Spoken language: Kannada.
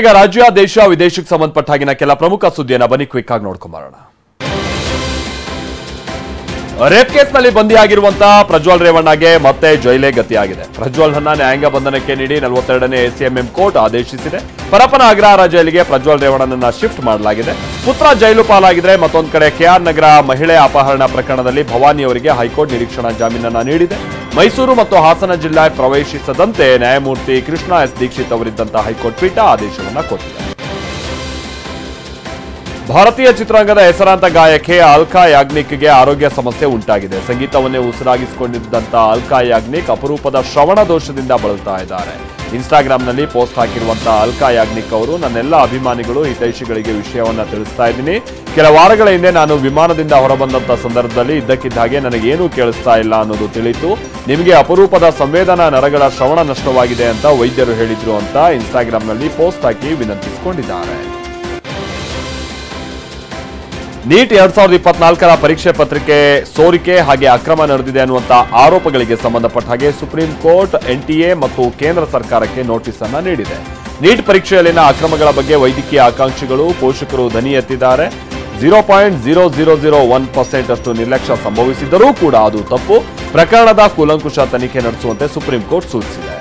ಈಗ ರಾಜ್ಯ ದೇಶ ವಿದೇಶಕ್ಕೆ ಸಂಬಂಧಪಟ್ಟ ಹಾಗಿನ ಕೆಲ ಪ್ರಮುಖ ಸುದ್ದಿಯನ್ನು ಬನ್ನಿ ಕ್ವಿಕ್ ಆಗಿ ನೋಡ್ಕೊಂಬರೋಣ. ರೇಪ್ ಕೇಸ್ನಲ್ಲಿ ಬಂದಿಯಾಗಿರುವಂತಹ ಪ್ರಜ್ವಲ್ ರೇವಣ್ಣಗೆ ಮತ್ತೆ ಜೈಲೇ ಗತಿಯಾಗಿದೆ. ಪ್ರಜ್ವಲ್ರನ್ನ ನ್ಯಾಯಾಂಗ ಬಂಧನಕ್ಕೆ ನೀಡಿ 42ನೇ ಎಸಿಎಂಎಂ ಕೋರ್ಟ್ ಆದೇಶಿಸಿದೆ. ಪರಪ್ಪನ ಅಗ್ರಹಾರ ಜೈಲಿಗೆ ಪ್ರಜ್ವಲ್ ರೇವಣ್ಣನನ್ನ ಶಿಫ್ಟ್ ಮಾಡಲಾಗಿದೆ. ಪುತ್ರ ಜೈಲು ಪಾಲಾಗಿದ್ರೆ ಮತ್ತೊಂದು ಕಡೆ ಕೆಆರ್ ನಗರ ಮಹಿಳೆ ಅಪಹರಣ ಪ್ರಕರಣದಲ್ಲಿ ಭವಾನಿ ಅವರಿಗೆ ಹೈಕೋರ್ಟ್ ನಿರೀಕ್ಷಣಾ ಜಾಮೀನನ್ನ ನೀಡಿದೆ. ಮೈಸೂರು ಮತ್ತು ಹಾಸನ ಜಿಲ್ಲೆ ಪ್ರವೇಶಿಸದಂತೆ ನ್ಯಾಯಮೂರ್ತಿ ಕೃಷ್ಣ ಎಸ್ ದೀಕ್ಷಿತ್ ಅವರಿದ್ದಂತಹ ಹೈಕೋರ್ಟ್ ಪೀಠ ಆದೇಶವನ್ನ ಕೊಟ್ಟಿದೆ. ಭಾರತೀಯ ಚಿತ್ರರಂಗದ ಹೆಸರಾಂತ ಗಾಯಕಿ ಅಲ್ಕಾ ಯಾಗ್ನಿಕ್ಗೆ ಆರೋಗ್ಯ ಸಮಸ್ಯೆ ಉಂಟಾಗಿದೆ. ಸಂಗೀತವನ್ನೇ ಉಸಿರಾಗಿಸಿಕೊಂಡಿದ್ದಂತಹ ಅಲ್ಕಾ ಯಾಗ್ನಿಕ್ ಅಪರೂಪದ ಶ್ರವಣ ದೋಷದಿಂದ ಬಳಲ್ತಾ ಇದ್ದಾರೆ. ಇನ್ಸ್ಟಾಗ್ರಾಂನಲ್ಲಿ ಪೋಸ್ಟ್ ಹಾಕಿರುವಂತಹ ಅಲ್ಕಾ ಯಾಗ್ನಿಕ್ ಅವರು, ನನ್ನೆಲ್ಲ ಅಭಿಮಾನಿಗಳು ಹಿತೈಷಿಗಳಿಗೆ ವಿಷಯವನ್ನ ತಿಳಿಸ್ತಾ ಇದ್ದೀನಿ. ಕೆಲ ವಾರಗಳ ಹಿಂದೆ ನಾನು ವಿಮಾನದಿಂದ ಹೊರಬಂದಂತ ಸಂದರ್ಭದಲ್ಲಿ ಇದ್ದಕ್ಕಿದ್ದ ಹಾಗೆ ನನಗೇನೂ ಕೇಳಿಸ್ತಾ ಇಲ್ಲ ಅನ್ನೋದು ತಿಳಿಯಿತು. ನಿಮಗೆ ಅಪರೂಪದ ಸಂವೇದನಾ ನರಗಳ ಶ್ರವಣ ನಷ್ಟವಾಗಿದೆ ಅಂತ ವೈದ್ಯರು ಹೇಳಿದ್ರು ಅಂತ ಇನ್ಸ್ಟಾಗ್ರಾಂನಲ್ಲಿ ಪೋಸ್ಟ್ ಹಾಕಿ ವಿನಂತಿಸಿಕೊಂಡಿದ್ದಾರೆ. ನೀಟ್ 2024ರ ಪರೀಕ್ಷೆ ಪತ್ರಿಕೆ ಸೋರಿಕೆ ಹಾಗೆ ಅಕ್ರಮ ನಡೆದಿದೆ ಅನ್ನುವಂಥ ಆರೋಪಗಳಿಗೆ ಸಂಬಂಧಪಟ್ಟ ಹಾಗೆ ಸುಪ್ರೀಂ ಕೋರ್ಟ್ ಎನ್ಟಿಎ ಮತ್ತು ಕೇಂದ್ರ ಸರ್ಕಾರಕ್ಕೆ ನೋಟಿಸ್ ಅನ್ನ ನೀಡಿದೆ. ನೀಟ್ ಪರೀಕ್ಷೆಯಲ್ಲಿನ ಅಕ್ರಮಗಳ ಬಗ್ಗೆ ವೈದ್ಯಕೀಯ ಆಕಾಂಕ್ಷಿಗಳು ಪೋಷಕರು ಧ್ವನಿ ಎತ್ತಿದ್ದಾರೆ. 0.0001% ಅಷ್ಟು ನಿರ್ಲಕ್ಷ್ಯ ಸಂಭವಿಸಿದ್ದರೂ ಕೂಡ ಅದು ತಪ್ಪು. ಪ್ರಕರಣದ ಕೂಲಂಕುಷ ತನಿಖೆ ನಡೆಸುವಂತೆ ಸುಪ್ರೀಂ ಕೋರ್ಟ್ ಸೂಚಿಸಿದೆ.